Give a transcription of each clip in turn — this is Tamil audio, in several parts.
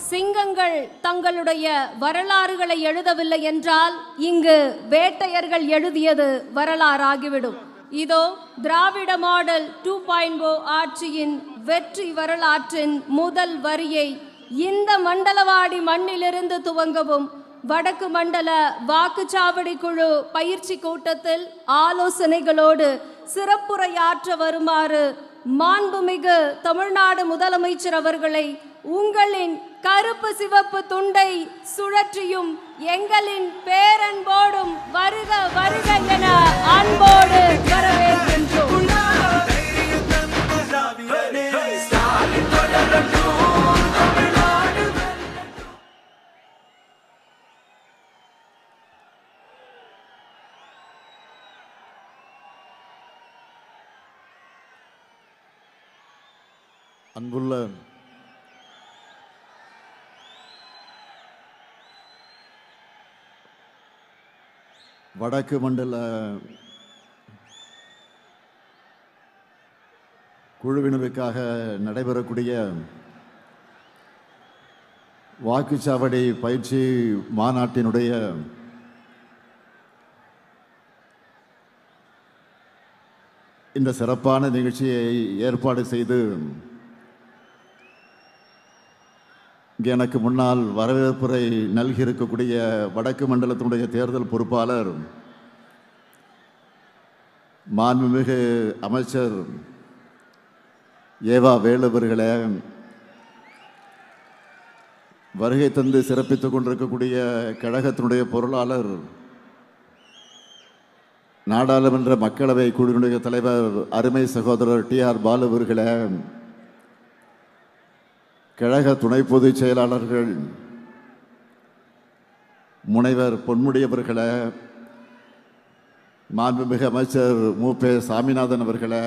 சிங்கங்கள் தங்களுடைய வரலாறுகளை எழுதவில்லை என்றால் இங்கு வேட்டையர்கள் எழுதியது வரலாறாகிவிடும். இதோ திராவிட மாடல் 2.0 ஆட்சியின் வெற்றி வரலாற்றின் முதல் வரியை இந்த மண்டலவாடி மண்ணிலிருந்து துவங்கவும் வடக்கு மண்டல வாக்குச்சாவடி குழு பயிற்சி கூட்டத்தில் ஆலோசனைகளோடு சிறப்புரையாற்ற வருமாறு மாண்புமிகு தமிழ்நாடு முதலமைச்சர் அவர்களை உங்களின் கருப்பு சிவப்பு துண்டை சுழற்றியும் எங்களின் பேரன்போடும் வருக வருக என அன்போடு வரவேற்கின்றோம். அன்புள்ள வடக்கு மண்டல குழுவினருக்காக நடைபெறக்கூடிய வாக்குச்சாவடி பயிற்சி மாநாட்டினுடைய இந்த சிறப்பான நிகழ்ச்சியை ஏற்பாடு செய்து இங்கே எனக்கு முன்னால் வரவேற்புரை நல்கியிருக்கக்கூடிய வடக்கு மண்டலத்தினுடைய தேர்தல் பொறுப்பாளர் மாண்புமிகு அமைச்சர் ஏவா வேலு அவர்களே, வருகை தந்து சிறப்பித்துக் கொண்டிருக்கக்கூடிய கழகத்தினுடைய பொருளாளர் நாடாளுமன்ற மக்களவை குழுவினுடைய தலைவர் அருமை சகோதரர் TR பாலு அவர்களே, கழக துணை பொதுச் செயலாளர்கள் முனைவர் பொன்முடி அவர்களே, மாண்புமிகு அமைச்சர் மு.ப. சாமிநாதன் அவர்களே,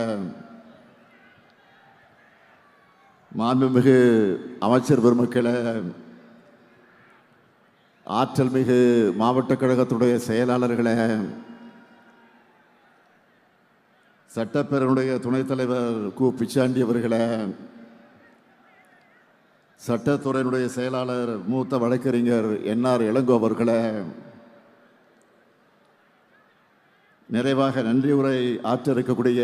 மாண்புமிகு அமைச்சர் பெருமக்களே, ஆற்றல் மிகு மாவட்ட கழகத்துடைய செயலாளர்களே, சட்டப்பேரவையுடைய துணைத் தலைவர் கு. பிச்சாண்டி அவர்களே, சட்டத்துறையினுடைய செயலாளர் மூத்த வழக்கறிஞர் NR இளங்கோ அவர்களே, நிறைவாக நன்றி உரை ஆற்ற இருக்கக்கூடிய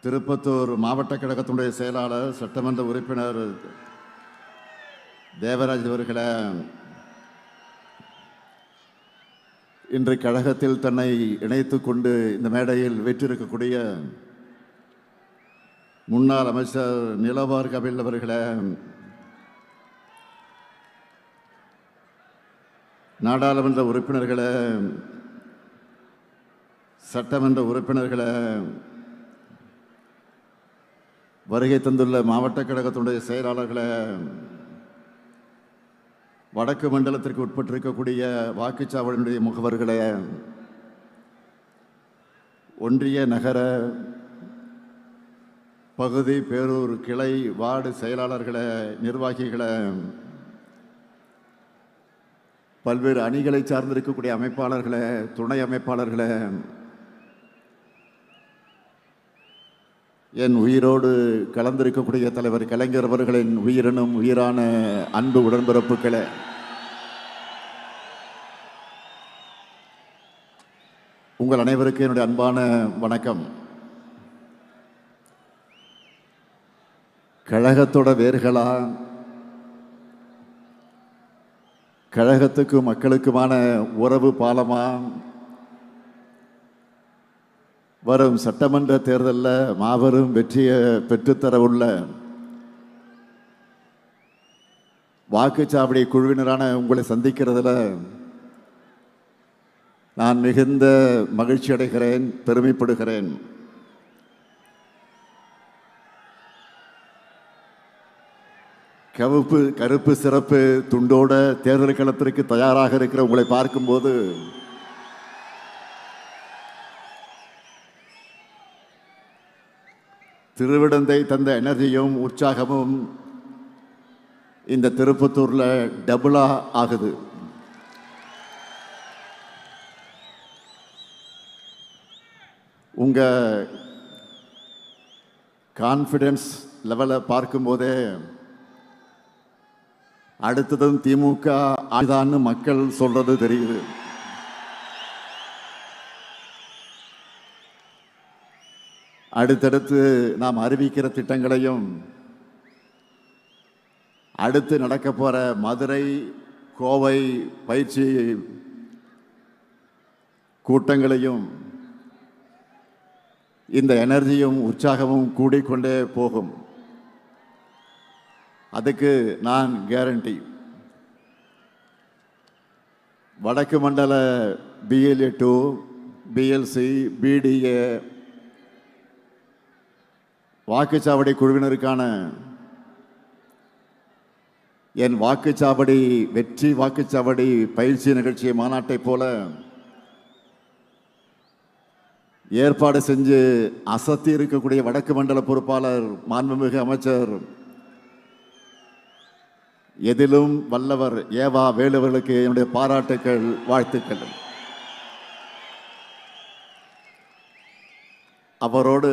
திருப்பத்தூர் மாவட்ட கழகத்தினுடைய செயலாளர் சட்டமன்ற உறுப்பினர் தேவராஜ் அவர்களே, இன்று கழகத்தில் தன்னை இணைத்துக் கொண்டு இந்த மேடையில் வெற்றிருக்கக்கூடிய முன்னாள் அமைச்சர் நிலவார் கபில் அவர்களே, நாடாளுமன்ற உறுப்பினர்களே, சட்டமன்ற உறுப்பினர்களே, வருகை தந்துள்ள மாவட்ட கழகத்தினுடைய செயலாளர்களே, வடக்கு மண்டலத்திற்கு உட்பட்டிருக்கக்கூடிய வாக்குச்சாவடியினுடைய முகவர்களே, ஒன்றிய நகர பகுதி பேரூர் கிளை வார்டு செயலாளர்களே, நிர்வாகிகளே, பல்வேறு அணிகளை சார்ந்திருக்கக்கூடிய அமைப்பாளர்களே, துணை அமைப்பாளர்களே, என் உயிரோடு கலந்திருக்கக்கூடிய தலைவர் கலைஞர் அவர்களின் உயிரினும் உயிரான அன்பு உடன்பிறப்புகளே, உங்கள் அனைவருக்கும் என்னுடைய அன்பான வணக்கம். கழகத்தோட வேர்களா, கழகத்துக்கும் மக்களுக்குமான உறவு பாலமா, வரும் சட்டமன்ற தேர்தலில் மாபெரும் வெற்றியை பெற்றுத்தர உள்ள வாக்குச்சாவடி குழுவினரான உங்களை சந்திக்கிறதுல நான் மிகுந்த மகிழ்ச்சி அடைகிறேன், பெருமைப்படுகிறேன். கருப்பு சிறப்பு துண்டோட தேர்தல் களத்திற்கு தயாராக இருக்கிற உங்களை பார்க்கும்போது திருவிடந்தை தந்த எனர்ஜியும் உற்சாகமும் இந்த திருப்பத்தூர்ல டபுளா ஆகுது. உங்க கான்ஃபிடன்ஸ் லெவலில் பார்க்கும்போதே அடுத்ததும் திமுக ஆதான்னு மக்கள் சொல்றது தெரியுது. அடுத்தடுத்து நாம் அறிவிக்கிற திட்டங்களையும் அடுத்து நடக்க போற மதுரை கோவை பயிற்சி கூட்டங்களையும் இந்த எனர்ஜியும் உற்சாகமும் கூடிக்கொண்டே போகும். அதுக்கு நான் கேரண்டி. வடக்கு மண்டல BLA 2 BLC BDA வாக்குச்சாவடி குழுவினருக்கான என் வாக்குச்சாவடி வெற்றி வாக்குச்சாவடி பயிற்சி நிகழ்ச்சி மாநாட்டை போல ஏற்பாடு செஞ்சு அசத்தி இருக்கக்கூடிய வடக்கு மண்டல பொறுப்பாளர் மாண்புமிகு அமைச்சர் எதிலும் வல்லவர் ஏவா வேலுவர்களுக்கு என்னுடைய பாராட்டுக்கள், வாழ்த்துக்கள். அவரோடு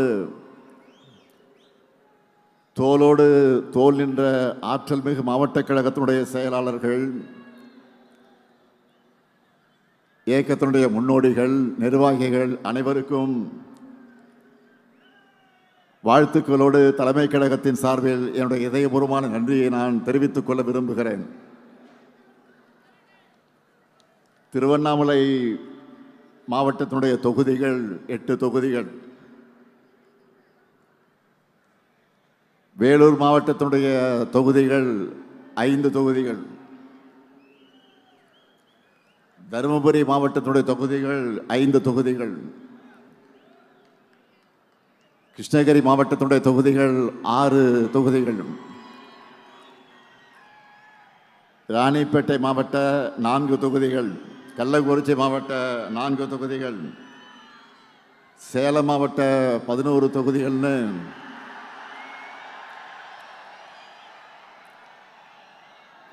தோளோடு தோல் நின்ற ஆற்றல் மிகு மாவட்ட கழகத்தினுடைய செயலாளர்கள், இயக்கத்தினுடைய முன்னோடிகள், நிர்வாகிகள் அனைவருக்கும் வாழ்த்துக்களோடு தலைமை கழகத்தின் சார்பில் என்னுடைய இதயபூர்வமான நன்றியை நான் தெரிவித்துக் கொள்ள விரும்புகிறேன். திருவண்ணாமலை மாவட்டத்தினுடைய தொகுதிகள் 8 தொகுதிகள், வேலூர் மாவட்டத்தினுடைய தொகுதிகள் 5 தொகுதிகள், தருமபுரி மாவட்டத்தினுடைய தொகுதிகள் 5 தொகுதிகள், கிருஷ்ணகிரி மாவட்டத்தினுடைய தொகுதிகள் 6 தொகுதிகள், ராணிப்பேட்டை மாவட்ட 4 தொகுதிகள், கள்ளக்குறிச்சி மாவட்ட 4 தொகுதிகள், சேலம் மாவட்ட 11 தொகுதிகள்னு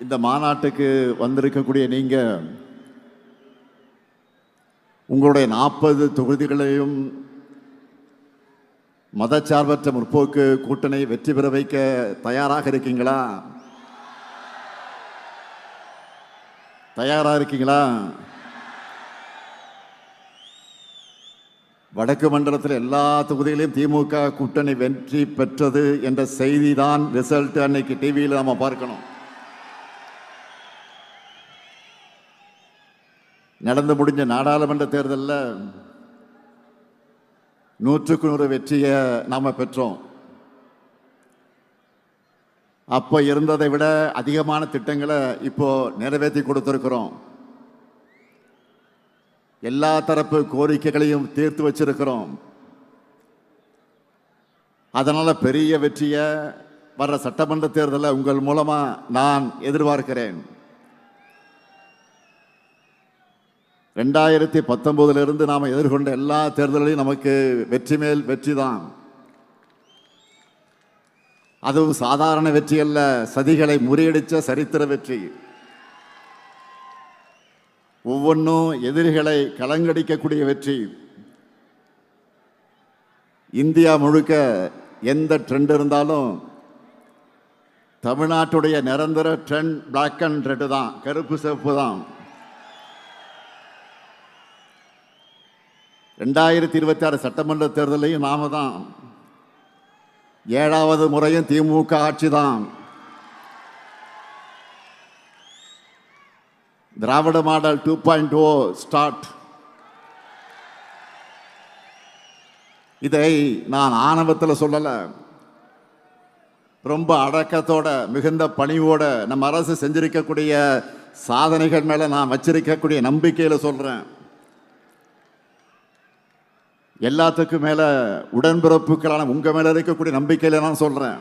இந்த மாநாட்டுக்கு வந்திருக்கக்கூடிய நீங்க உங்களுடைய 40 தொகுதிகளையும் மதச்சார்பற்ற முற்போக்கு கூட்டணி வெற்றி பெற வைக்க தயாராக இருக்கீங்களா? தயாராக இருக்கீங்களா? வடக்கு மண்டலத்தில் எல்லா தொகுதிகளையும் திமுக கூட்டணி வெற்றி பெற்றது என்ற செய்தி தான் ரிசல்ட் அன்னைக்கு டிவியில் நாம பார்க்கணும். நடந்து முடிஞ்ச நாடாளுமன்ற தேர்தலில் 100க்கு 100 வெற்றியை நாம பெற்றோம். அப்போ இருந்ததை விட அதிகமான திட்டங்களை இப்போ நிறைவேற்றி கொடுத்திருக்கிறோம். எல்லா தரப்பு கோரிக்கைகளையும் தீர்த்து வச்சிருக்கிறோம். அதனால பெரிய வெற்றியை வர்ற சட்டமன்ற தேர்தலில் உங்கள் மூலமா நான் எதிர்பார்க்கிறேன். 2019 நாம் எதிர்கொண்ட எல்லா தேர்தல்களையும் நமக்கு வெற்றி மேல் வெற்றி தான். அதுவும் சாதாரண வெற்றி அல்ல, சதிகளை முறியடிச்ச சரித்திர வெற்றி. ஒவ்வொன்றும் எதிரிகளை கலங்கடிக்கக்கூடிய வெற்றி. இந்தியா முழுக்க எந்த ட்ரெண்ட் இருந்தாலும் தமிழ்நாட்டுடைய நிரந்தர ட்ரெண்ட் பிளாக் அண்ட் ரெட் தான், கருப்பு சிவப்பு தான். 2026 சட்டமன்ற தேர்தலையும் நாம தான். 7வது முறையும் திமுக ஆட்சி தான். திராவிட மாடல் 2.0 ஸ்டார்ட். இதை நான் ஆணவத்தில் சொல்லல, ரொம்ப அடக்கத்தோட மிகுந்த பணிவோட நம்ம அரசு செஞ்சிருக்கக்கூடிய சாதனைகள் மேல நான் வச்சிருக்கக்கூடிய நம்பிக்கையில சொல்றேன். எல்லாத்துக்கும் மேல உடன்பிறப்புகளான உங்க மேல இருக்கக்கூடிய நம்பிக்கையில நான் சொல்றேன்.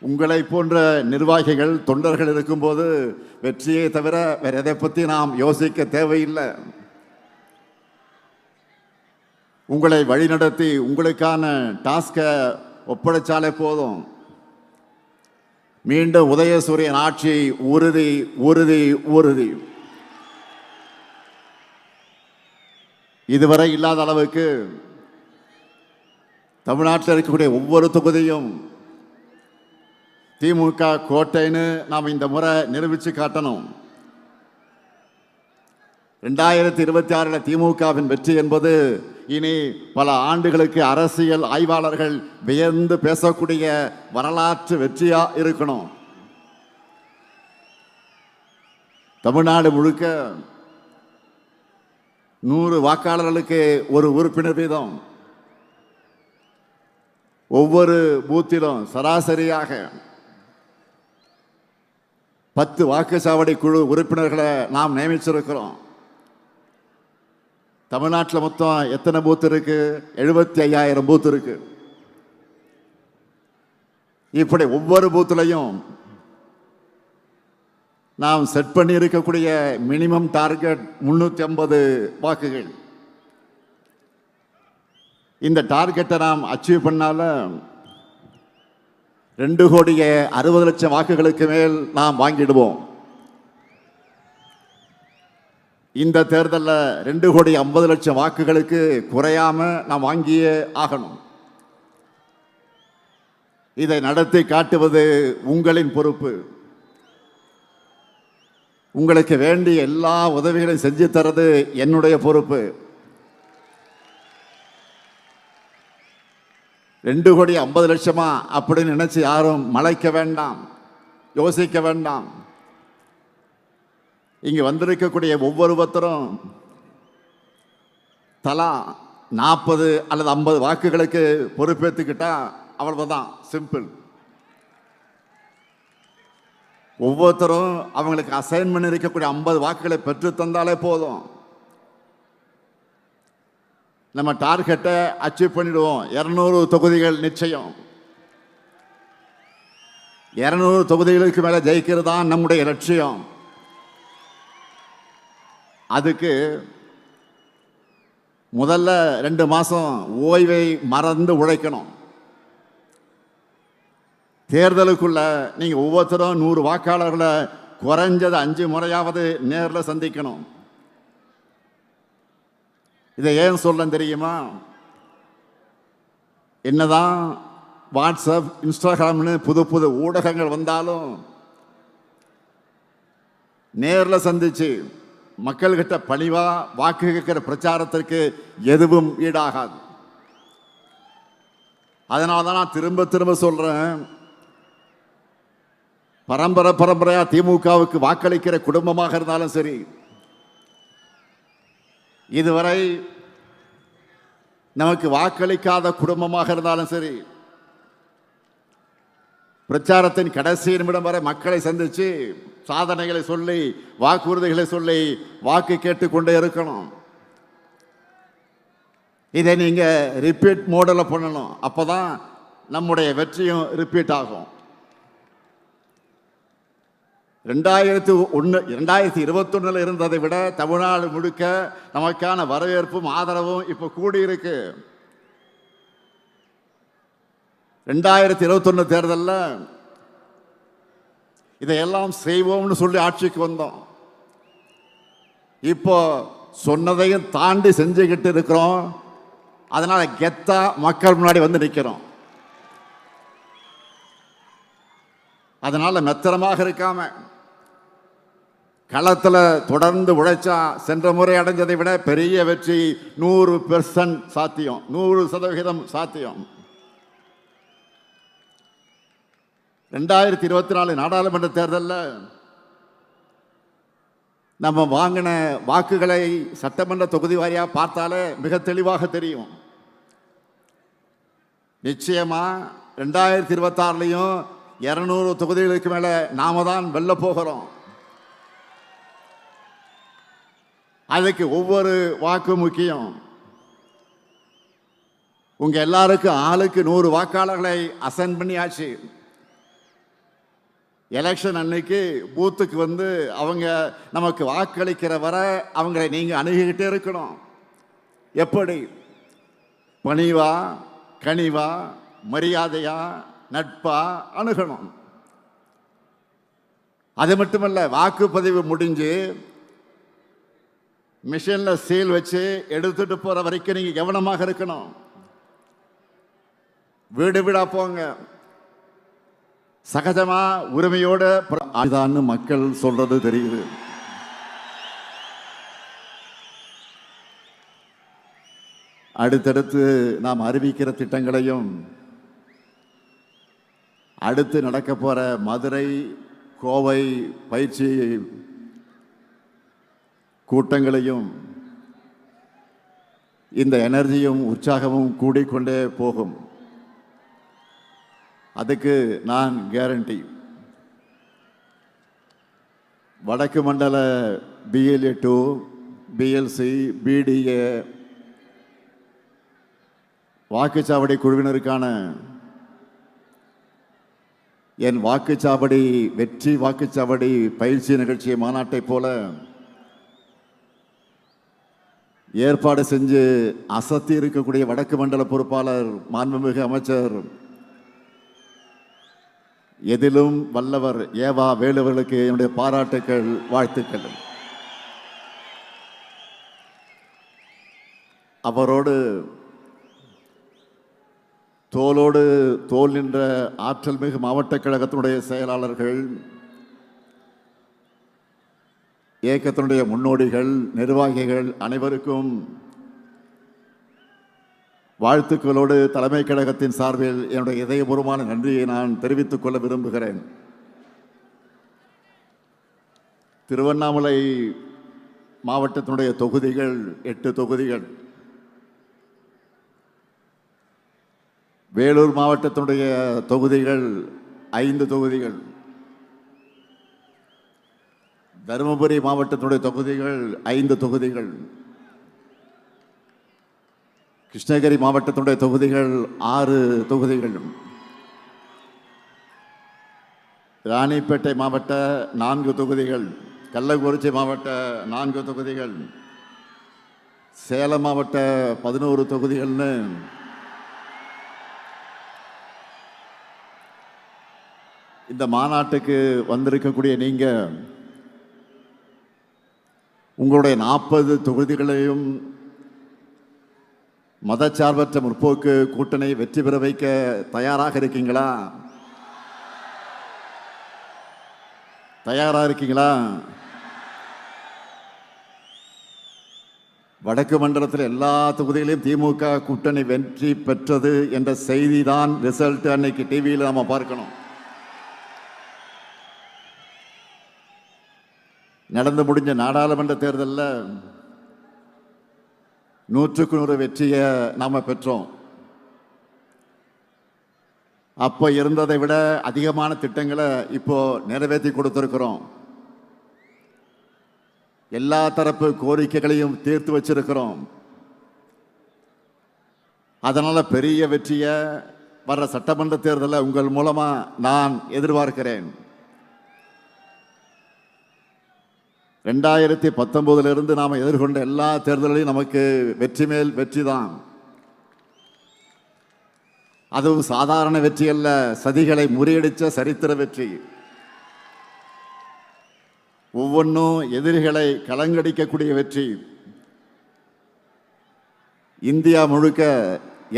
உங்களை போன்ற நிர்வாகிகள் தொண்டர்கள் இருக்கும்போது வெற்றியை தவிர வேற எதை பத்தி நாம் யோசிக்க தேவையில்லை. உங்களை வழிநடத்தி உங்களுக்கான டாஸ்கை ஒப்படைச்சாலே போதும். மீண்டும் உதயசூரியன் ஆட்சி உறுதி உறுதி உறுதி. இதுவரை இல்லாத அளவுக்கு தமிழ்நாட்டில் இருக்கக்கூடிய ஒவ்வொரு தொகுதியும் திமுக கோட்டைன்னு நாம் இந்த முறை நிரூபித்து காட்டணும். 2026 திமுகவின் வெற்றி என்பது இனி பல ஆண்டுகளுக்கு அரசியல் ஆய்வாளர்கள் வியந்து பேசக்கூடிய வரலாற்று வெற்றியா இருக்கணும். தமிழ்நாடு முழுக்க 100 வாக்காளர்களுக்கு ஒரு உறுப்பினர் வீதம், ஒவ்வொரு பூத்திலும் சராசரியாக 10 வாக்குச்சாவடி குழு உறுப்பினர்களை நாம் நியமிச்சிருக்கிறோம். தமிழ்நாட்டில் மொத்தம் எத்தனை பூத் இருக்கு? 75,000 பூத் இருக்கு. இப்படி ஒவ்வொரு பூத்துலையும் நாம் செட் பண்ணி இருக்கக்கூடிய மினிமம் டார்கெட் 350 வாக்குகள். இந்த டார்கெட்டை நாம் அச்சீவ் பண்ணால 2,60,00,000 வாக்குகளுக்கு மேல் நாம் வாங்கிடுவோம். இந்த தேர்தலில் 2,50,00,000 வாக்குகளுக்கு குறையாம நாம் வாங்கியே ஆகணும். இதை நடத்தி காட்டுவது உங்களின் பொறுப்பு. உங்களுக்கு வேண்டிய எல்லா உதவிகளையும் செஞ்சு தரது என்னுடைய பொறுப்பு. 2,50,00,000 அப்படின்னு நினைச்சு யாரும் மலைக்க வேண்டாம், யோசிக்க வேண்டாம். இங்கு வந்திருக்கக்கூடிய ஒவ்வொருத்தரும் தலா 40 அல்லது 50 வாக்குகளுக்கு பொறுப்பேற்றுக்கிட்டா அவ்வளவுதான், சிம்பிள். ஒவ்வொருத்தரும் அவங்களுக்கு அசைன் பண்ணி இருக்கக்கூடிய 50 வாக்குகளை பெற்று தந்தாலே போதும். நம்ம டார்கெட்டை அச்சீவ் பண்ணிடுவோம். 200 தொகுதிகள் நிச்சயம். 200 தொகுதிகளுக்கு மேலே ஜெயிக்கிறது தான் நம்முடைய லட்சியம். அதுக்கு முதல்ல 2 மாசம் ஓய்வை மறந்து உழைக்கணும். தேர்தலுக்குள்ள நீங்க ஒவ்வொருத்தரும் 100 வாக்காளர்களை குறைஞ்சது 5 முறையாவது நேரில் சந்திக்கணும். இதை ஏன் சொல்ல தெரியுமா? என்னதான் வாட்ஸ்அப், இன்ஸ்டாகிராம்னு புது புது ஊடகங்கள் வந்தாலும் நேரில் சந்திச்சு மக்கள்கிட்ட பணிவா வாக்கு கேட்கிற பிரச்சாரத்திற்கு எதுவும் ஈடாகாது. அதனால தான் நான் திரும்ப திரும்ப சொல்றேன், பரம்பரையா திமுகவுக்கு வாக்களிக்கிற குடும்பமாக இருந்தாலும் சரி, இதுவரை நமக்கு வாக்களிக்காத குடும்பமாக இருந்தாலும் சரி, பிரச்சாரத்தின் கடைசி நிமிடம் வரை மக்களை சந்திச்சு சாதனைகளை சொல்லி வாக்குறுதிகளை சொல்லி வாக்கு கேட்டுக்கொண்டே இருக்கணும். இதை நீங்க ரிப்பீட் மோடல பண்ணணும். அப்பதான் நம்முடைய வெற்றியும் ரிப்பீட் ஆகும். 2021 இருந்ததை விட தமிழ்நாடு முழுக்க நமக்கான வரவேற்பும் ஆதரவும் இப்ப கூடியிருக்கு. 2021 தேர்தலில் இதையெல்லாம் செய்வோம்னு சொல்லி ஆட்சிக்கு வந்தோம். இப்போ சொன்னதையும் தாண்டி செஞ்சுக்கிட்டு இருக்கிறோம். அதனால கெத்தா மக்கள் முன்னாடி வந்து நிற்கிறோம். அதனால மெத்தனமாக இருக்காம களத்தில் தொடர்ந்து உழைச்சா சென்ற முறை அடைஞ்சதை விட பெரிய வெற்றி 100% சாத்தியம், 100% சாத்தியம். 2024 நாடாளுமன்ற தேர்தலில் நம்ம வாங்கின வாக்குகளை சட்டமன்ற தொகுதி வாரியாக பார்த்தாலே மிக தெளிவாக தெரியும். நிச்சயமா 2026 200 தொகுதிகளுக்கு மேல நாம தான் வெல்ல போகிறோம். அதுக்கு ஒவ்வொரு வாக்கு முக்கியம். உங்க எல்லாருக்கும் ஆளுக்கு 100 வாக்காளர்களை அசைன் பண்ணியாச்சு. எலெக்ஷன் அன்னைக்கு பூத்துக்கு வந்து அவங்க நமக்கு வாக்களிக்கிற வரை அவங்களை நீங்க அணுகிக்கிட்டே இருக்கணும். எப்படி? பணிவா, கனிவா, மரியாதையா, நட்பா அணுகணும். அது மட்டுமல்ல, வாக்குப்பதிவு முடிஞ்சு மிஷின்ல சீல் வச்சு எடுத்துட்டு போற வரைக்கும் நீங்க கவனமாக இருக்கணும். வீடு வீடா போங்க, சகஜமா உரிமையோட அதுதான் மக்கள் சொல்றது தெரியுது. அடுத்தடுத்து நாம் அறிவிக்கிற திட்டங்களையும் அடுத்து நடக்க போற மதுரை கோவை பயிற்சி கூட்டங்களையும் இந்த எனர்ஜியும் உற்சாகமும் கூடிக்கொண்டே போகும். அதுக்கு நான் கேரண்டி. வடக்கு மண்டல BLA 2 BLC BDA வாக்குச்சாவடி குழுவினருக்கான என் வாக்குச்சாவடி வெற்றி வாக்குச்சாவடி பயிற்சி நிகழ்ச்சி மாநாட்டை போல ஏற்பாடு செஞ்சு அசத்தி இருக்கக்கூடிய வடக்கு மண்டல பொறுப்பாளர் மாண்புமிகு அமைச்சர் எதிலும் வல்லவர் ஏவா வேலுவர்களுக்கு என்னுடைய பாராட்டுக்கள், வாழ்த்துக்கள். அவரோடு தோளோடு தோல் நின்ற ஆற்றல் மிகு மாவட்ட கழகத்தினுடைய செயலாளர்கள், இயக்கத்தினுடைய முன்னோடிகள், நிர்வாகிகள் அனைவருக்கும் வாழ்த்துக்களோடு தலைமை கழகத்தின் சார்பில் என்னுடைய இதயபூர்வமான நன்றியை நான் தெரிவித்துக் கொள்ள விரும்புகிறேன். திருவண்ணாமலை மாவட்டத்தினுடைய தொகுதிகள் 8 தொகுதிகள், வேலூர் மாவட்டத்தினுடைய தொகுதிகள் 5 தொகுதிகள், தருமபுரி மாவட்டத்தினுடைய தொகுதிகள் 5 தொகுதிகள், கிருஷ்ணகிரி மாவட்டத்தினுடைய தொகுதிகள் 6 தொகுதிகள், ராணிப்பேட்டை மாவட்ட 4 தொகுதிகள், கள்ளக்குறிச்சி மாவட்ட 4 தொகுதிகள், சேலம் மாவட்ட 11 தொகுதிகள்னு இந்த மாநாட்டுக்கு வந்திருக்கக்கூடிய நீங்க உங்களுடைய 40 தொகுதிகளையும் மதச்சார்பற்ற முற்போக்கு கூட்டணி வெற்றி பெற வைக்க தயாராக இருக்கீங்களா? தயாரா இருக்கீங்களா? வடக்கு மண்டலத்தில் எல்லா தொகுதிகளையும் திமுக கூட்டணி வெற்றி பெற்றது என்ற செய்தி தான் ரிசல்ட் அன்னைக்கு டிவியில் நாம பார்க்கணும். நடந்து முடிஞ்ச நாடாளுமன்ற தேர்தலில் 100க்கு 100 வெற்றியை நாம பெற்றோம். அப்போ இருந்ததை விட அதிகமான திட்டங்களை இப்போ நிறைவேற்றி கொடுத்திருக்கிறோம். எல்லா தரப்பு கோரிக்கைகளையும் தீர்த்து வச்சிருக்கிறோம். அதனால பெரிய வெற்றியை வர்ற சட்டமன்ற தேர்தலில் உங்கள் மூலமா நான் எதிர்பார்க்கிறேன். 2019 நாம் எதிர்கொண்ட எல்லா தேர்தல்களையும் நமக்கு வெற்றி மேல் வெற்றி தான். அதுவும் சாதாரண வெற்றி அல்ல, சதிகளை முறியடித்த சரித்திர வெற்றி. ஒவ்வொன்றும் எதிரிகளை கலங்கடிக்கக்கூடிய வெற்றி. இந்தியா முழுக்க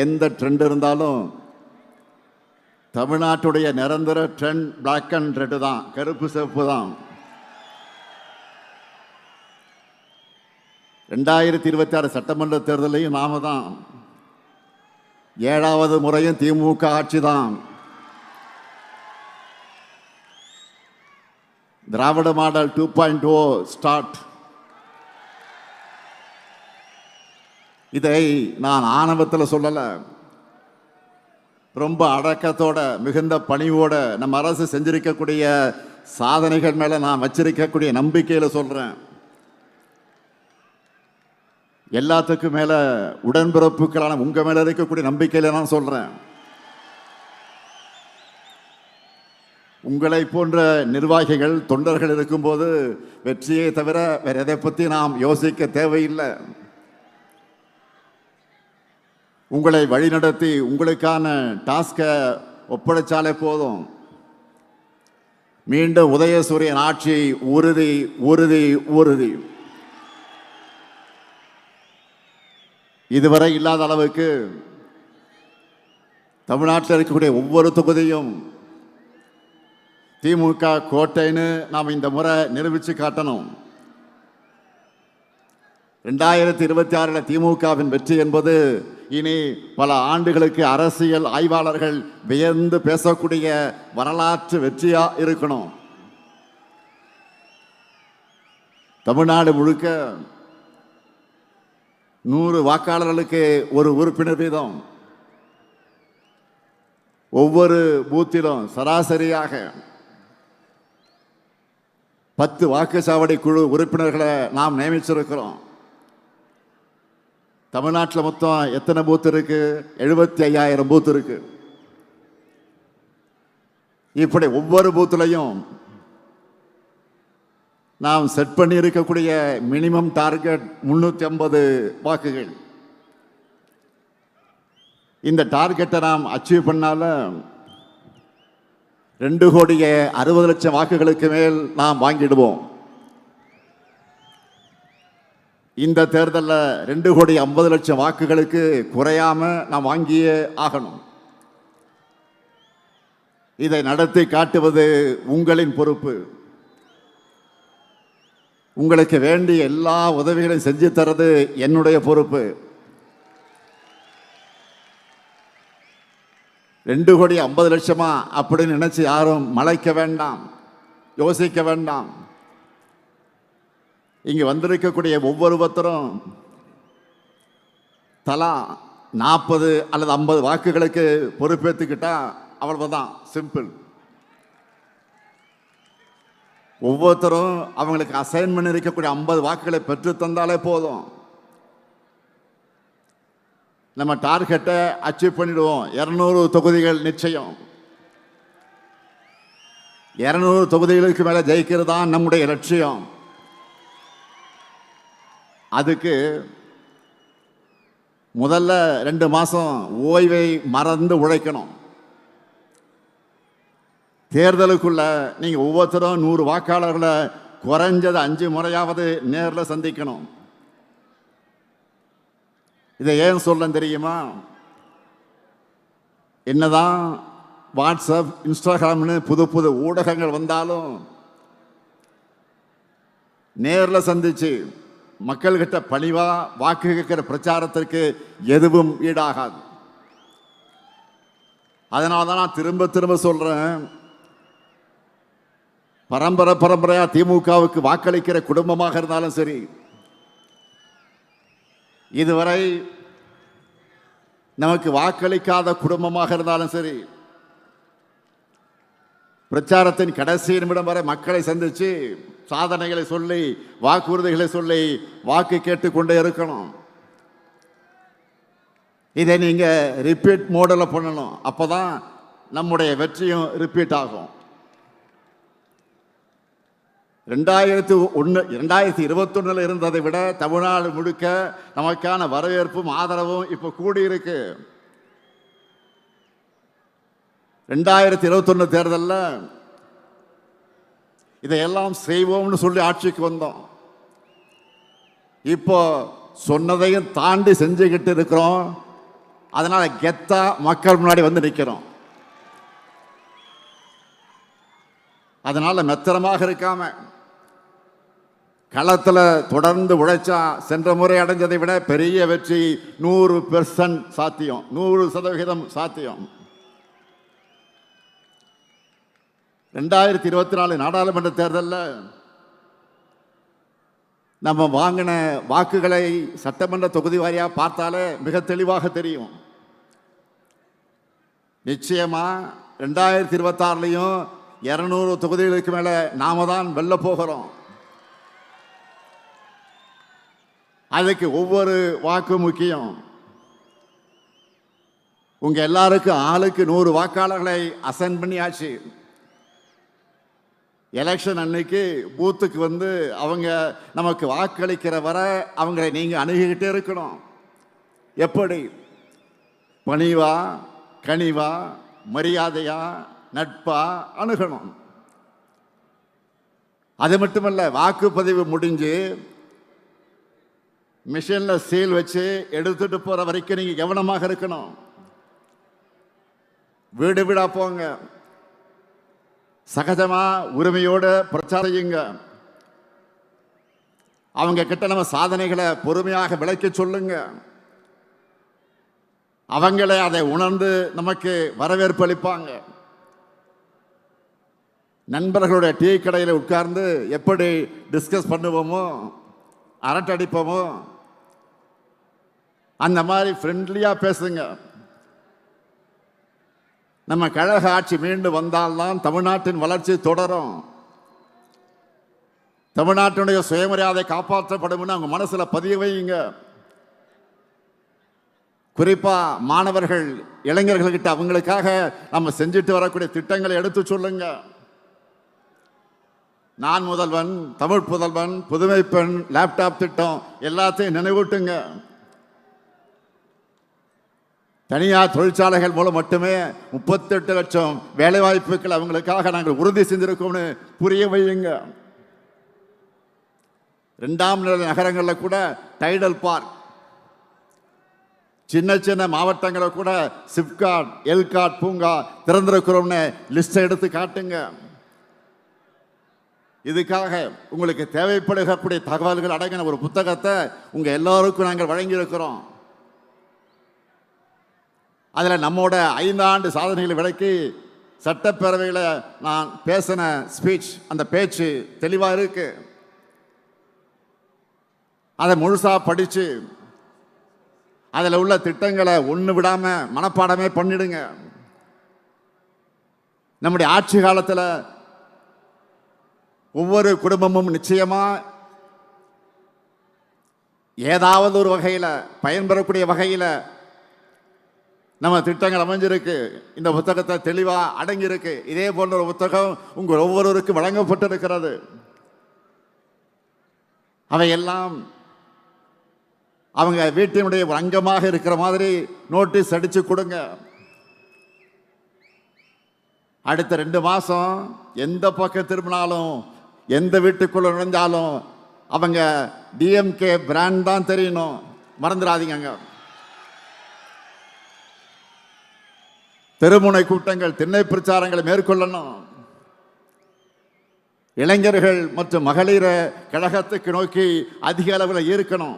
எந்த ட்ரெண்ட் இருந்தாலும் தமிழ்நாட்டுடைய நிரந்தர ட்ரெண்ட் பிளாக் அண்ட் ரெட் தான், கருப்பு சிவப்பு தான். 2026 சட்டமன்ற தேர்தலையும் நாம தான். 7வது முறையும் திமுக ஆட்சி தான். திராவிட மாடல் 2.0 ஸ்டார்ட். இதை நான் ஆணவத்தில் சொல்லல, ரொம்ப அடக்கத்தோட மிகுந்த பணிவோட நம்ம அரசு செஞ்சிருக்கக்கூடிய சாதனைகள் மேல நான் வச்சிருக்கக்கூடிய நம்பிக்கையில சொல்றேன். எல்லாத்துக்கும் மேல உடன்பிறப்புகளான உங்க மேல இருக்கக்கூடிய நம்பிக்கையில நான் சொல்றேன். உங்களை போன்ற நிர்வாகிகள் தொண்டர்கள் இருக்கும்போது வெற்றியை தவிர வேற எதை பத்தி நாம் யோசிக்க தேவையில்லை. உங்களை வழிநடத்தி உங்களுக்கான டாஸ்கை ஒப்படைச்சாலே போதும். மீண்டும் உதயசூரியன் ஆட்சி உறுதி உறுதி உறுதி. இதுவரை இல்லாத அளவுக்கு தமிழ்நாட்டில் இருக்கக்கூடிய ஒவ்வொரு தொகுதியும் திமுக கோட்டைன்னு நாம் இந்த முறை நிரூபித்து காட்டணும். 2026 திமுகவின் வெற்றி என்பது இனி பல ஆண்டுகளுக்கு அரசியல் ஆய்வாளர்கள் வியந்து பேசக்கூடிய வரலாற்று வெற்றியா இருக்கணும். தமிழ்நாடு முழுக்க 100 வாக்காளர்களுக்கு ஒரு உறுப்பினர் வீதம், ஒவ்வொரு பூத்திலும் சராசரியாக 10 வாக்குச்சாவடி குழு உறுப்பினர்களை நாம் நியமிச்சிருக்கிறோம். தமிழ்நாட்டில் மொத்தம் எத்தனை பூத் இருக்கு? 75,000 பூத் இருக்கு. இப்படி ஒவ்வொரு பூத்துலையும் நாம் செட் பண்ணி இருக்கக்கூடிய மினிமம் டார்கெட் 350 வாக்குகள். இந்த டார்கெட்டை நாம் அச்சீவ் பண்ணால 2,60,00,000 வாக்குகளுக்கு மேல் நாம் வாங்கிடுவோம். இந்த தேர்தலில் 2,50,00,000 வாக்குகளுக்கு குறையாம நாம் வாங்கியே ஆகணும். இதை நடத்தி காட்டுவது உங்களின் பொறுப்பு. உங்களுக்கு வேண்டிய எல்லா உதவிகளையும் செஞ்சு தரது என்னுடைய பொறுப்பு. 2,50,00,000 அப்படின்னு நினைச்சு யாரும் மலைக்க வேண்டாம், யோசிக்க வேண்டாம். இங்கு வந்திருக்கக்கூடிய ஒவ்வொருத்தரும் தலா 40 அல்லது 50 வாக்குகளுக்கு பொறுப்பேற்றுக்கிட்டா அவ்வளவுதான், சிம்பிள். ஒவ்வொருத்தரும் அவங்களுக்கு அசைன் பண்ணி இருக்கக்கூடிய 50 வாக்குகளை பெற்று தந்தாலே போதும். நம்ம டார்கெட்டை அச்சீவ் பண்ணிடுவோம். 200 தொகுதிகள் நிச்சயம். 200 தொகுதிகளுக்கு மேலே ஜெயிக்கிறது தான் நம்முடைய லட்சியம். அதுக்கு முதல்ல 2 மாதம் ஓய்வை மறந்து உழைக்கணும். தேர்தலுக்குள்ள நீங்கள் ஒவ்வொருத்தரும் 100 வாக்காளர்களை குறைஞ்சது 5 முறையாவது நேரில் சந்திக்கணும். இதை ஏன் சொல்ல தெரியுமா? என்னதான் வாட்ஸ்அப், இன்ஸ்டாகிராம்னு புது புது ஊடகங்கள் வந்தாலும் நேரில் சந்திச்சு மக்கள்கிட்ட பணிவா வாக்கு கேட்கிற பிரச்சாரத்திற்கு எதுவும் ஈடாகாது. அதனால தான் நான் திரும்ப திரும்ப சொல்றேன், பரம்பரையா திமுகவுக்கு வாக்களிக்கிற குடும்பமாக இருந்தாலும் சரி, இதுவரை நமக்கு வாக்களிக்காத குடும்பமாக இருந்தாலும் சரி, பிரச்சாரத்தின் கடைசி நிமிடம் வரை மக்களை சந்திச்சு சாதனைகளை சொல்லி வாக்குறுதிகளை சொல்லி வாக்கு கேட்டுக்கொண்டே இருக்கணும். இதை நீங்க ரிப்பீட் மோடில் பண்ணணும். அப்பதான் நம்முடைய வெற்றியும் ரிப்பீட் ஆகும். 2021 இருந்ததை விட தமிழ்நாடு முழுக்க நமக்கான வரவேற்பும் ஆதரவும் இப்போ கூடியிருக்கு. 2021 தேர்தலில் இதையெல்லாம் செய்வோம்னு சொல்லி ஆட்சிக்கு வந்தோம். இப்போ சொன்னதையும் தாண்டி செஞ்சுக்கிட்டு இருக்கிறோம். அதனால கெத்தா மக்கள் முன்னாடி வந்து நிற்கிறோம். அதனால மெத்தனமாக இருக்காம களத்தில் தொடர்ந்து உழைச்சா சென்ற முறை அடைஞ்சதை விட பெரிய வெற்றி 100% சாத்தியம், 100% சாத்தியம். 2024 நாடாளுமன்ற தேர்தலில் நம்ம வாங்கின வாக்குகளை சட்டமன்ற தொகுதி வாரியாக பார்த்தாலே மிக தெளிவாக தெரியும். நிச்சயமா 2026 200 தொகுதிகளுக்கு மேலே நாம தான் வெல்ல போகிறோம். அதுக்கு ஒவ்வொரு வாக்கு முக்கியம். உங்க எல்லாருக்கும் ஆளுக்கு 100 வாக்காளர்களை அசைன் பண்ணியாச்சு. எலெக்ஷன் அன்னைக்கு பூத்துக்கு வந்து அவங்க நமக்கு வாக்களிக்கிற வரை அவங்களை நீங்க அணுகிக்கிட்டே இருக்கணும். எப்படி? பணிவா, கனிவா, மரியாதையா, நட்பா அணுகணும். அது மட்டுமல்ல, வாக்குப்பதிவு முடிஞ்சு மிஷின்ல சீல் வச்சு எடுத்துட்டு போற வரைக்கும் நீங்க கவனமாக இருக்கணும். வீடு வீடா போங்க, சகஜமா உரிமையோடு பிரச்சாரம் செய்யுங்க. அவங்க கிட்ட நம்ம சாதனைகளை பொறுமையாக விளக்கி சொல்லுங்க. அவங்களே அதை உணர்ந்து நமக்கு வரவேற்பு அளிப்பாங்க. நண்பர்களுடைய டீ கடையில் உட்கார்ந்து எப்படி டிஸ்கஸ் பண்ணுவோமோ, அரட்டை அடிப்போமோ, அந்த மாதிரி ஃப்ரெண்ட்லியா பேசுங்க. நம்ம கழக ஆட்சி மீண்டு வந்தால்தான் தமிழ்நாட்டின் வளர்ச்சி தொடரும். தமிழ்நாட்டினுடைய சுயமரியாதை காப்பாற்றப்படும். அவங்க மனசுல பதிய வையுங்க. குறிப்பா மாணவர்கள், இளைஞர்கள்கிட்ட அவங்களுக்காக நம்ம செஞ்சுட்டு வரக்கூடிய திட்டங்களை எடுத்து சொல்லுங்க. நான் முதல்வன், தமிழ் புதல்வன், புதுமை பெண், லேப்டாப் திட்டம் எல்லாத்தையும் நினைவூட்டுங்க. தனியார் தொழிற்சாலைகள் மூலம் மட்டுமே 38 லட்சம் வேலைவாய்ப்புகள் அவங்களுக்காக நாங்கள் உறுதி செஞ்சிருக்கோம்னு புரிய வையுங்க. 2ஆம் நிலை நகரங்களில் கூட டைடல் பார்க், சின்ன சின்ன மாவட்டங்களில் கூட சிப்காட், எல்காட் பூங்கா திறந்திருக்கிறோம்னு லிஸ்ட் எடுத்து காட்டுங்க. இதுக்காக உங்களுக்கு தேவைப்படுகக்கூடிய தகவல்கள் அடங்கின ஒரு புத்தகத்தை உங்க எல்லாருக்கும் நாங்கள் வழங்கியிருக்கிறோம். அதில் நம்மோட 5 ஆண்டு சாதனைகளை விளக்கி சட்டப்பேரவையில் நான் பேசின ஸ்பீச், அந்த பேச்சு தெளிவாக இருக்கு. அதை முழுசா படிச்சு அதில் உள்ள திட்டங்களை ஒன்று விடாம மனப்பாடமே பண்ணிடுங்க. நம்முடைய ஆட்சி காலத்தில் ஒவ்வொரு குடும்பமும் நிச்சயமா ஏதாவது ஒரு வகையில் பயன்பெறக்கூடிய வகையில் நம்ம திட்டங்கள் அமைஞ்சிருக்கு. இந்த புத்தகத்தை தெளிவாக அடங்கியிருக்கு. இதே போன்ற ஒரு புத்தகம் உங்கள் ஒவ்வொருவருக்கும் வழங்கப்பட்டிருக்கிறது. அவையெல்லாம் அவங்க வீட்டினுடைய ஒரு அங்கமாக இருக்கிற மாதிரி நோட்டீஸ் அடிச்சு கொடுங்க. அடுத்த 2 மாசம் எந்த பக்கம் திரும்பினாலும், எந்த வீட்டுக்குள்ள நுழைஞ்சாலும் அவங்க டிஎம்கே பிராண்ட் தான் தெரியணும். மறந்துடாதீங்க. தெருமுனை கூட்டங்கள், திண்ணை பிரச்சாரங்களை மேற்கொள்ளணும். இளைஞர்கள் மற்றும் மகளிரை கழகத்துக்கு நோக்கி அதிக அளவில் ஈர்க்கணும்.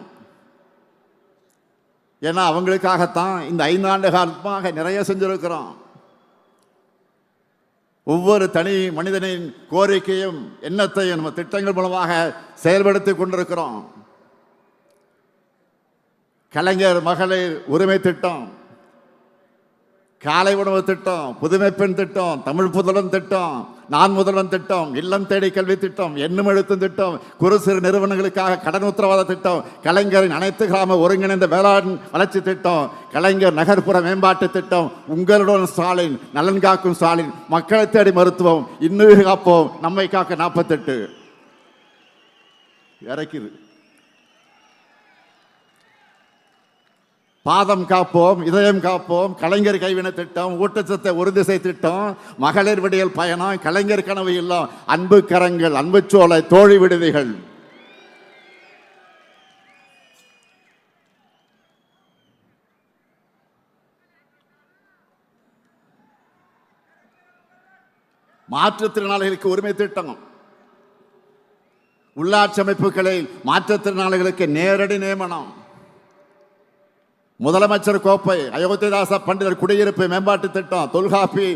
ஏன்னா அவங்களுக்காகத்தான் இந்த 5 ஆண்டு காலமாக நிறைய செஞ்சிருக்கிறோம். ஒவ்வொரு தனி மனிதனின் கோரிக்கையும் எண்ணத்தையும் நம்ம திட்டங்கள் மூலமாக செயல்படுத்தி கொண்டிருக்கிறோம். கலைஞர் மகளிர் உரிமை திட்டம், காலை உணவு திட்டம், புதுமை பெண் திட்டம், தமிழ் புதல்வன் திட்டம், நான் முதல்வன் திட்டம், இல்லம் தேடி கல்வி திட்டம், எண்ணும் எழுத்தும் திட்டம், குறு சிறு நிறுவனங்களுக்காக கடன் உத்தரவாத திட்டம், கலைஞரின் அனைத்து கிராம ஒருங்கிணைந்த வேளாண் வளர்ச்சி திட்டம், கலைஞர் நகர்ப்புற மேம்பாட்டு திட்டம், உங்களுடன் ஸ்டாலின், நலன் காக்கும் ஸ்டாலின், மக்களை தேடி மருத்துவம், இன்னுயிர் காப்போம், நம்மை காக்க 48 இறக்குது. பாதம் காப்போம், இதயம் காப்போம், கலைஞர் கைவினை திட்டம், ஊட்டச்சத்தை உறுதிசை திட்டம், மகளிர் விடியல் பயணம், கலைஞர் கனவு இல்லம், அன்பு கரங்கள், அன்பு சோலை, தோழி விடுதிகள். மாற்றுத்திறனாளிகளுக்கு உரிமை திட்டம், உள்ளாட்சி அமைப்புகளில் மாற்றுத்திறனாளிகளுக்கு நேரடி நியமனம், முதலமைச்சர் கோப்பை, அயோத்திதாச பண்டிதர் குடியிருப்பு மேம்பாட்டு திட்டம், தொல்காப்பி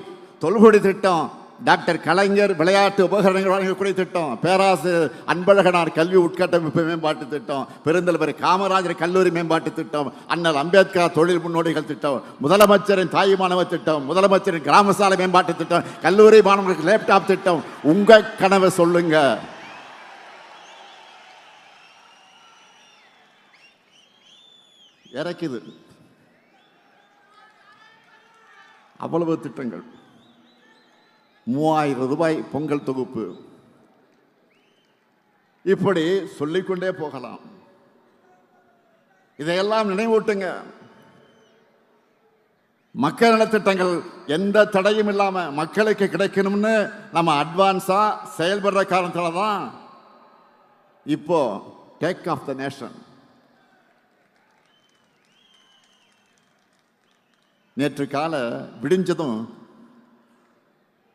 தொல்குடி திட்டம், டாக்டர் கலைஞர் விளையாட்டு உபகரணங்கள் வழங்கக்கூடிய திட்டம், பேராசிரியர் அன்பழகனார் கல்வி உட்கட்டமைப்பு மேம்பாட்டு திட்டம், பெருந்தலைவர் காமராஜர் கல்லூரி மேம்பாட்டு திட்டம், அண்ணல் அம்பேத்கர் தொழில் முன்னோடிகள் திட்டம், முதலமைச்சரின் தாய் மாணவர் திட்டம், முதலமைச்சரின் கிராம சாலை மேம்பாட்டு திட்டம், கல்லூரி மாணவர்களுக்கு லேப்டாப் திட்டம். உங்க கனவை சொல்லுங்க. இறக்குது அவ்வளவு திட்டங்கள். 3000 ரூபாய் பொங்கல் தொகுப்பு, இப்படி சொல்லிக்கொண்டே போகலாம். இதையெல்லாம் நினைவூட்டுங்க. மக்கள் நலத்திட்டங்கள் எந்த தடையும் இல்லாம மக்களுக்கு கிடைக்கணும்னு நம்ம அட்வான்ஸா செயல்படுற காரணத்தால தான் இப்போ டேக் ஆஃப் த நேஷன். நேற்று காலை விடிஞ்சதும்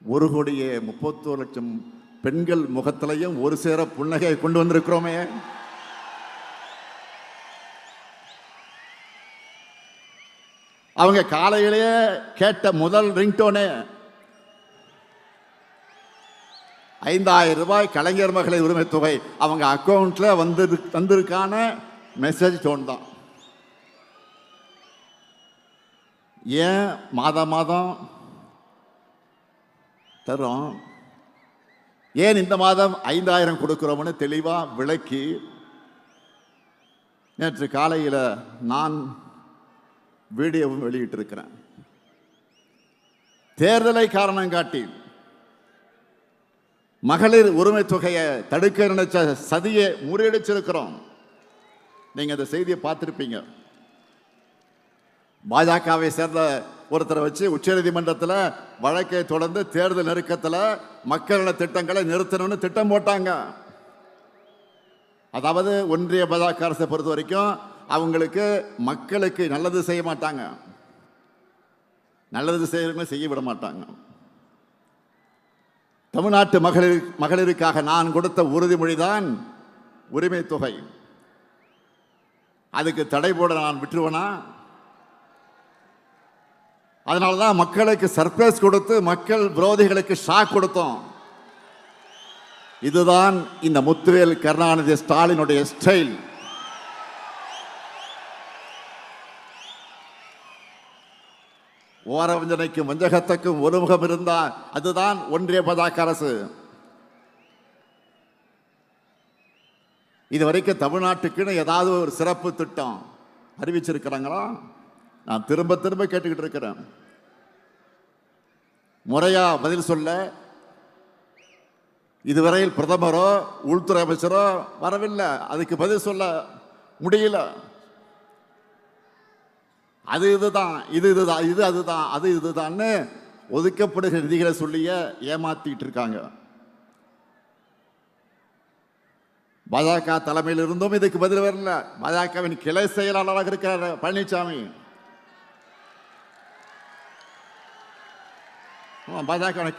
1,31,00,000 பெண்கள் முகத்திலையும் ஒரு சேர புன்னகையை கொண்டு வந்திருக்கிறோமே. அவங்க காலையிலேயே கேட்ட முதல் ரிங்டோனே 5,000 ரூபாய் கலைஞர் மகளிர் உரிமை தொகை அவங்க அக்கௌண்ட்ல வந்திருக்கான மெசேஜ் டோன் தான். ஏன் மாதம் மாதம் தரும், ஏன் இந்த மாதம் 5,000 கொடுக்கிறோம்னு தெளிவா விளக்கி நேற்று காலையில் நான் வீடியோவும் வெளியிட்டிருக்கிறேன். தேர்தலை காரணம் காட்டி மகளிர் உரிமை தொகையை தடுக்க நினைச்ச சதியை முறியடிச்சிருக்கிறோம். நீங்க அந்த செய்தியை பார்த்திருப்பீங்க. பாஜகவை சேர்ந்த ஒருத்தரை வச்சு உச்சநீதிமன்றத்தில் வழக்கை தொடர்ந்து தேர்தல் நெருக்கத்தில் மக்கள் நல திட்டங்களை நிறுத்தணும்னு திட்டம் போட்டாங்க. அதாவது ஒன்றிய பாஜக அரசை பொறுத்த வரைக்கும் அவங்களுக்கு மக்களுக்கு நல்லது செய்ய மாட்டாங்க, நல்லது செய்ய விட மாட்டாங்க. தமிழ்நாட்டு மகளிருக்காக நான் கொடுத்த உறுதிமொழி தான் உரிமை தொகை. அதுக்கு தடை போட நான் விட்டுருவேனா? அதனாலதான் மக்களுக்கு சர்ப்ரைஸ் கொடுத்து மக்கள் விரோதிகளுக்கு ஷாக் கொடுத்தோம். இதுதான் இந்த முத்துவேல் கருணாநிதி ஸ்டாலினுடைய ஸ்டைல். ஓரவஞ்சனைக்கும் வஞ்சகத்துக்கும் ஒருமுகம் இருந்தால் அதுதான் ஒன்றிய பாஜக அரசு. இதுவரைக்கும் தமிழ்நாட்டுக்குன்னு ஏதாவது ஒரு சிறப்பு திட்டம் அறிவிச்சிருக்கிறாங்களா? நான் திரும்ப திரும்ப கேட்டுக்கிட்டு இருக்கிறேன். முறையா பதில் சொல்ல இதுவரையில் பிரதமரோ உள்துறை அமைச்சரோ வரவில்லை. அதுக்கு பதில் சொல்ல முடியல. அது இதுதான், இது இதுதான், இது அதுதான், அது இதுதான்னு ஒதுக்கப்படுகிற நிதிகளை சொல்லிய ஏமாத்திட்டு இருக்காங்க. பாஜக தலைமையில் இருந்தும் இதுக்கு பதில் வரல. பாஜகவின் கிளை செயலாளராக இருக்கிறார் பழனிசாமி. பாஜக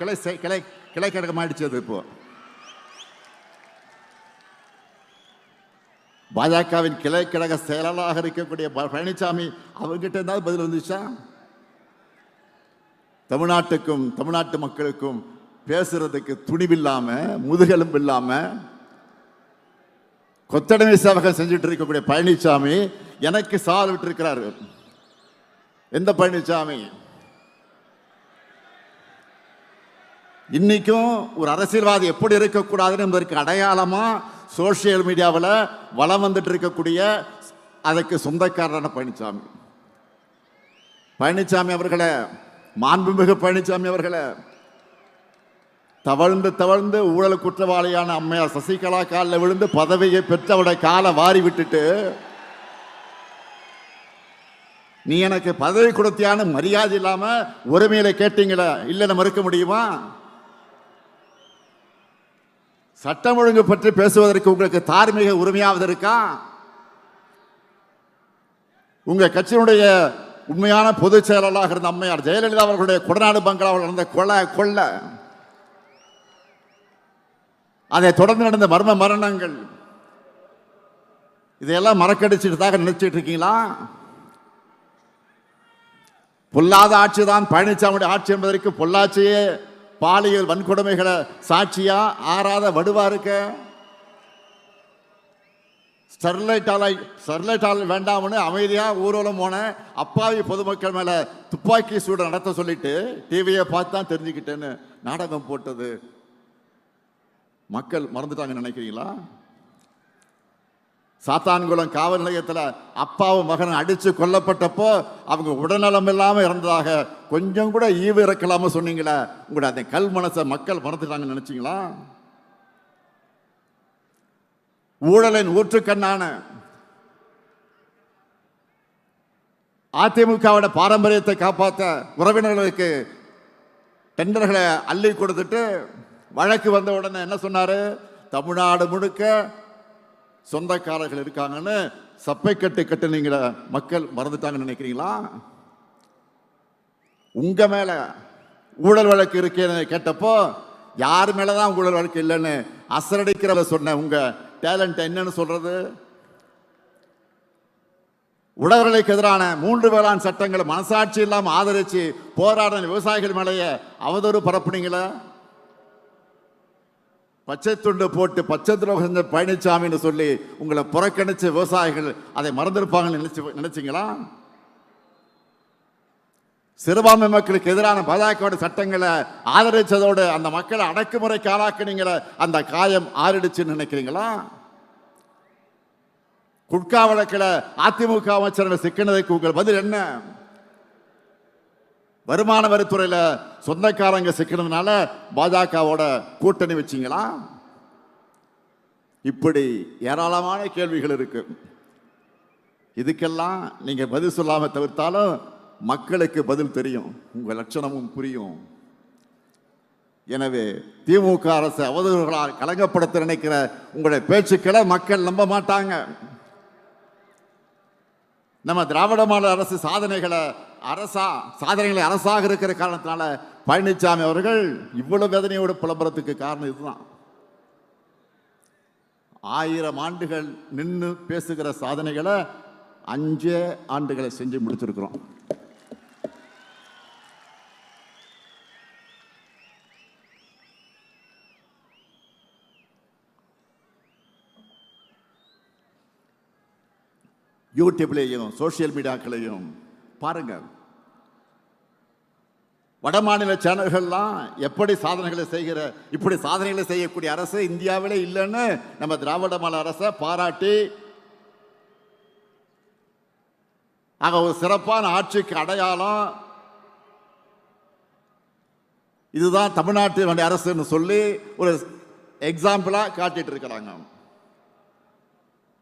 கிளை கழகம் ஆயிடுச்சு. அது இப்போ பாஜகவின் கிளை கழக செயலாளராக இருக்கக்கூடிய பழனிசாமி அவர்கிட்ட இருந்தாலும் பதில் வந்துச்சா? தமிழ்நாட்டுக்கும் தமிழ்நாட்டு மக்களுக்கும் பேசுறதுக்கு துணிவில்லாம முதுகெலும்பு இல்லாம கொத்தடிமை சேவகம் செஞ்சுட்டு இருக்கக்கூடிய பழனிசாமி எனக்கு சவால் விட்டு இருக்கிறாரு. எந்த பழனிசாமி? இன்னைக்கும் ஒரு அரசியல்வாதி எப்படி இருக்கக்கூடாதுன்னு என்பதற்கு அடையாளமா சோசியல் மீடியாவில் வளம் வந்துட்டு இருக்கக்கூடிய அதற்கு சொந்தக்காரரான பழனிசாமி. பழனிசாமி அவர்களே, மாண்புமிகு பழனிசாமி அவர்களே, தவழ்ந்து தவழ்ந்து ஊழல் குற்றவாளியான அம்மையார் சசிகலா காலில் விழுந்து பதவியை பெற்று அவருடைய காலை வாரி விட்டுட்டு நீ எனக்கு பதவி கொடுத்தியான மரியாதை இல்லாம உரிமையில கேட்டீங்களா? இல்லைன்னு மறுக்க முடியுமா? சட்டம் ஒழுங்கு பற்றி பேசுவதற்கு உங்களுக்கு தார்மீக உரிமையாவது இருக்கா? உங்க கட்சியினுடைய உண்மையான பொதுச் செயலாளராக இருந்த அம்மையார் ஜெயலலிதா அவர்களுடைய கொடநாடு பங்களாவில் நடந்த கொள்ளை, அதை தொடர்ந்து நடந்த மர்ம மரணங்கள், இதையெல்லாம் மறக்கடிச்சுட்டு நினைச்சிட்டு இருக்கீங்களா? பொல்லாத ஆட்சி தான் பழனிசாமியுடைய ஆட்சி என்பதற்கு பொள்ளாச்சியே பாலியல் வன்கொடுமைகளை சாட்சியா ஆறாத வடுவா இருக்க. ஸ்டெர்லைட் ஆலை வேண்டாம்னு அமைதியா ஊர்வலம் போன அப்பாவி பொதுமக்கள் மேல துப்பாக்கி சூடு நடத்த சொல்லிட்டு டிவியை பார்த்து தான் தெரிஞ்சுக்கிட்டேன்னு நாடகம் போட்டது மக்கள் மறந்துட்டாங்க நினைக்கிறீங்களா? சாத்தான்குளம் காவல் நிலையத்தில் அப்பாவும் மகனும் அடிச்சு கொல்லப்பட்டப்போ அவங்க உடல்நலம் இல்லாமல் இறந்ததாக கொஞ்சம் கூட ஈவு இறக்கலாம சொன்னீங்களே, உங்களோட அந்த கல் மனசை மக்கள் மறந்துட்டாங்கன்னு நினைச்சீங்களா? ஊழலின் ஊற்றுக்கண்ணான அதிமுகவோட பாரம்பரியத்தை காப்பாற்ற உறவினர்களுக்கு டெண்டர்களை அள்ளி கொடுத்துட்டு வழக்கு வந்த உடனே என்ன சொன்னாரு? தமிழ்நாடு முழுக்க சொந்தக்காரர்கள் இருக்காங்கன்னு சப்பை கட்டுனீங்கள மக்கள் மறந்துட்டாங்கன்னு நினைக்கிறீங்களா? உங்க மேல ஊழல் வழக்கு இருக்கேன்னு கேட்டப்போ யார் மேலதான் ஊழல் வழக்கு இல்லைன்னு அசரடிக்கிறவ சொன்ன உங்க டேலண்ட் என்னன்னு சொல்றது? உழவர்களுக்கு எதிரான 3 வேளாண் சட்டங்களை மனசாட்சி இல்லாம ஆதரிச்சு போராடின விவசாயிகள் மேலேயே அவதூறு பரப்புனீங்களா? பச்சை துண்டு போட்டு பச்சை துரோகம் செஞ்ச பழனிசாமின்னு சொல்லி உங்களை புறக்கணிச்ச விவசாயிகள் அதை மறந்திருப்பாங்கன்னு நினைச்சீங்களா? சிறுபான்மை மக்களுக்கு எதிரான பாஜக சட்டங்களை ஆதரிச்சதோடு அந்த மக்களை அடக்குமுறைக்கு ஆளாக்குனீங்களே, அந்த காயம் ஆறிடுச்சுன்னு நினைக்கிறீங்களா? குட்கா வழக்கில் அதிமுக அமைச்சர்கள் சிக்கினதுக்கு உங்கள் பதில் என்ன? வருமான வரித்துறையில சொந்தக்காரங்க சிக்கினதுனால பாஜகவோட கூட்டணி வச்சீங்களா? இப்படி ஏராளமான கேள்விகள் இருக்கு. இதுக்கெல்லாம் நீங்க பதில் சொல்லாம தவிர்த்தாலும் மக்களுக்கு பதில் தெரியும், உங்க லட்சணமும் புரியும். எனவே திமுக அரசு அவதூறுகளால் கலங்கப்படுத்த நினைக்கிற உங்களுடைய பேச்சுக்களை மக்கள் நம்ப மாட்டாங்க. நம்ம திராவிட மாடல் அரசு சாதனைகளை அரசாக இருக்கிற காரணத்தினால பழனிசாமி அவர்கள் இவ்வளவு வேதனையோடு புலம்புறதுக்கு காரணம் இதுதான். 1000 ஆண்டுகள் நின்று பேசுகிற சாதனைகளை 5 ஆண்டுகளை செஞ்சு முடிச்சிருக்கிறோம். யூடியூப்லையும் சோசியல் மீடியாக்களையும் பாருங்க. வட மாநில சேனல்கள்லாம் எப்படி சாதனைகளை இப்படி சாதனைகளை செய்யக்கூடிய அரசு இந்தியாவிலே இல்லைன்னு நம்ம திராவிட மாடல் அரசை பாராட்டி ஒரு சிறப்பான ஆட்சிக்கு அடையாளம் இதுதான் தமிழ்நாட்டு அரசுன்னு சொல்லி ஒரு எக்ஸாம்பிளா காட்டிட்டு இருக்கிறாங்க.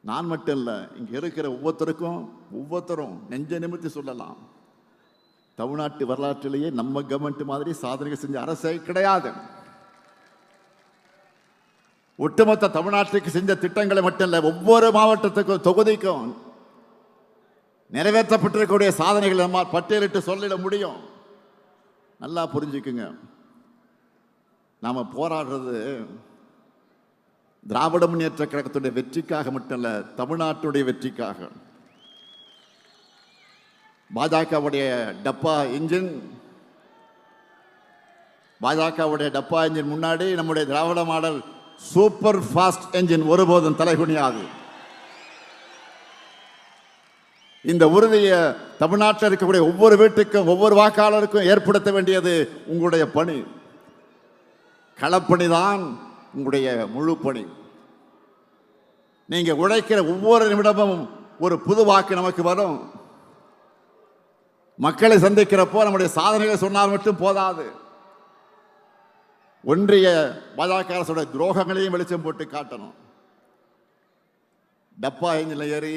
நான் மட்டும் இல்லை, இங்க இருக்கிற ஒவ்வொருத்தரும் நெஞ்ச நிமிர்த்தி சொல்லலாம், தமிழ்நாட்டு வரலாற்றிலேயே நம்ம கவர்மெண்ட் மாதிரி சாதனைகள் செஞ்ச அரசே கிடையாது. ஒட்டுமொத்த தமிழ்நாட்டுக்கு செஞ்ச திட்டங்களை மட்டும் இல்லை, ஒவ்வொரு மாவட்டத்துக்கும் தொகுதிக்கும் நிறைவேற்றப்பட்டிருக்கக்கூடிய சாதனைகளை நம்ம பட்டியலிட்டு சொல்லிட முடியும். நல்லா புரிஞ்சுக்குங்க, நாம போராடுறது திராவிட முன்னேற்ற கழகத்துடைய வெற்றிக்காக மட்டும் இல்ல, தமிழ்நாட்டுடைய வெற்றிக்காக. பாஜகவுடைய டப்பா இன்ஜின் முன்னாடி நம்முடைய திராவிட மாடல் சூப்பர் ஃபாஸ்ட் என்ஜின் ஒருபோதும் தலைகுனியாது. இந்த உறுதியை தமிழ்நாட்டில் இருக்கக்கூடிய ஒவ்வொரு வீட்டுக்கும் ஒவ்வொரு வாக்காளருக்கும் ஏற்படுத்த வேண்டியது உங்களுடைய பணி. களப்பணிதான் உங்களுடைய முழு பணி. நீங்க உழைக்கிற ஒவ்வொரு நிமிடமும் ஒரு புது வாக்கு நமக்கு வரும். மக்களை சந்திக்கிறப்போ நம்முடைய சாதனைகளை சொன்னால் மட்டும் போதாது, ஒன்றிய பாஜக அரசுடைய துரோகங்களையும் வெளிச்சம் போட்டு காட்டணும். டப்பா என்ஜின்ல ஏறி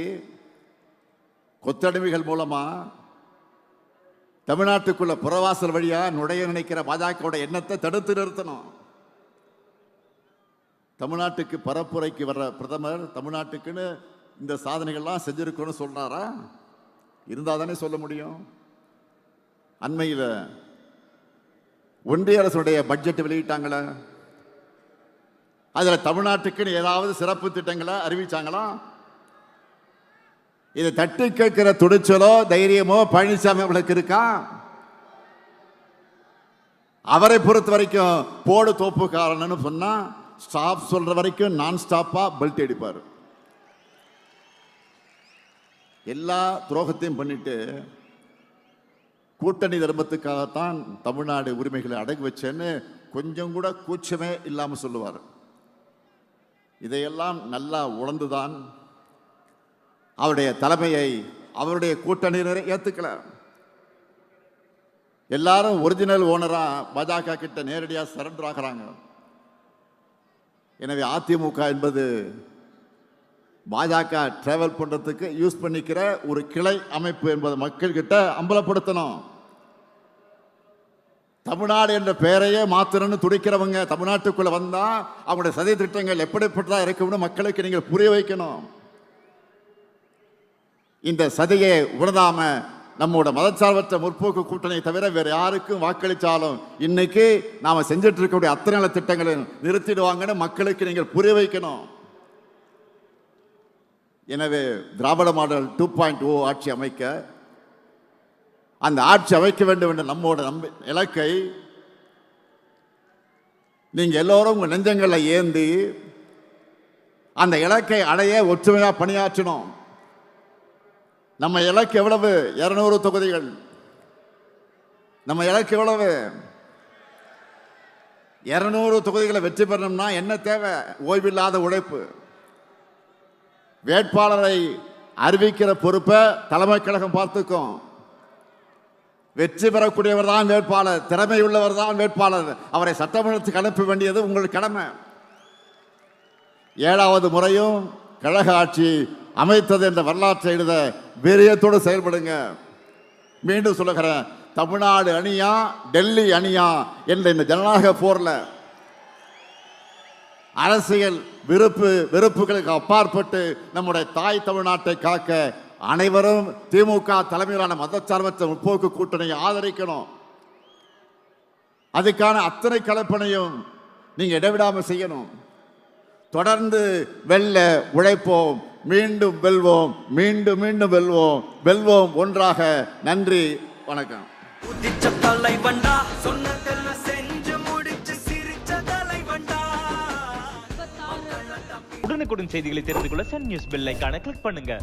கொத்தடிமைகள் மூலமா தமிழ்நாட்டுக்குள்ள புறவாசல் வழியா நுழைய நினைக்கிற பாஜக எண்ணத்தை தடுத்து நிறுத்தணும். தமிழ்நாட்டுக்கு பரப்புரைக்கு வர்ற பிரதமர் தமிழ்நாட்டுக்குன்னு இந்த சாதனைகள்லாம் செஞ்சிருக்கணும்னு சொல்றாரா? இருந்தா தானே சொல்ல முடியும். அண்மையில் ஒன்றிய அரசுடைய பட்ஜெட் வெளியிட்டாங்களே, அதுல தமிழ்நாட்டுக்குன்னு ஏதாவது சிறப்பு திட்டங்களை அறிவிச்சாங்களா? இதை தட்டி கேட்கிற துணிச்சலோ தைரியமோ பழனிசாமி அவர்களுக்கு இருக்கா? அவரை பொறுத்த வரைக்கும் போடு தோப்புக்காரன்னு சொன்னா ஸ்டாப் சொல்ற வரைக்கும் நான் ஸ்டாப்பா பெல்ட் அடிப்பார். எல்லா துரோகத்தையும் பண்ணிட்டு கூட்டணி தர்மத்துக்காகத்தான் தமிழ்நாடு உரிமைகளை அடகு வச்சேன்னு கொஞ்சம் கூட கூச்சமே இல்லாம சொல்லுவார். இதையெல்லாம் நல்லா உணர்ந்துதான் அவருடைய தலைமையை அவருடைய கூட்டணியினரை ஏத்துக்கல. எல்லாரும் ஒரிஜினல் ஓனரா பாஜக கிட்ட நேரடியாக சரண்டர் ஆகிறாங்க. எனவே அதிமுக என்பது பாஜக டிராவல் பண்றதுக்கு யூஸ் பண்ணிக்கிற ஒரு கிளை அமைப்பு என்பதை மக்கள் கிட்ட அம்பலப்படுத்தணும். தமிழ்நாடு என்ற பெயரையே மாத்திரன்னு துடிக்கிறவங்க தமிழ்நாட்டுக்குள்ள வந்தா அவங்களுடைய சதி திட்டங்கள் எப்படிப்பட்டதா இருக்கும்னு மக்களுக்கு நீங்கள் புரிய வைக்கணும். இந்த சதியை உணராம நம்மோட மதச்சார்பற்ற முற்போக்கு கூட்டணியை தவிர வேற யாருக்கும் வாக்களித்தாலும் இன்னைக்கு நாம செஞ்சுட்டு இருக்கக்கூடிய அத்தனை நல திட்டங்களை நிறுத்திடுவாங்கன்னு மக்களுக்கு நீங்கள் புரிய வைக்கணும். எனவே திராவிட மாடல் 2.0 ஆட்சி அமைக்க, அந்த ஆட்சி அமைக்க வேண்டும் என்ற நம்மோட இலக்கை நீங்க எல்லோரும் உங்க நெஞ்சங்களை ஏந்தி அந்த இலக்கை அடைய ஒற்றுமையா பணியாற்றணும். நம்ம இலக்கு எவ்வளவு? 200 தொகுதிகள். நம்ம இலக்கு எவ்வளவு? 200 தொகுதிகளை வெற்றி பெறணும்னா என்ன தேவை? ஓய்வில்லாத உழைப்பு. வேட்பாளரை அறிவிக்கிற பொறுப்பை தலைமை கழகம் பார்த்துக்கும். வெற்றி பெறக்கூடியவர் தான் வேட்பாளர், திறமை உள்ளவர் தான் வேட்பாளர். அவரை சட்டமன்றத்துக்கு அனுப்ப வேண்டியது உங்கள் கடமை. 7வது முறையும் கழக ஆட்சி அமைத்தது என்ற வரலாற்றை எழுத வீரியத்தோடு செயல்படுங்க. மீண்டும் சொல்லுகிறேன், தமிழ்நாடு அணியா டெல்லி அணியா என்ற இந்த ஜனநாயக போர்ல அரசியல் வெறுப்புகளுக்கு அப்பாற்பட்டு நம்முடைய தாய் தமிழ்நாட்டை காக்க அனைவரும் திமுக தலைமையிலான மதச்சார்பற்ற முற்போக்கு கூட்டணியை ஆதரிக்கணும். அதுக்கான அத்தனை கலப்பணையும் நீங்க இடைவிடாமல் செய்யணும். தொடர்ந்து வெல்ல உழைப்போம், மீண்டும் வெல்வோம், மீண்டும் மீண்டும் வெல்வோம், வெல்வோம் ஒன்றாக. நன்றி, வணக்கம். உடனுக்குடன் செய்திகளை தெரிந்து கொள்ள சன் நியூஸ் பெல் ஐகானை கிளிக் பண்ணுங்க.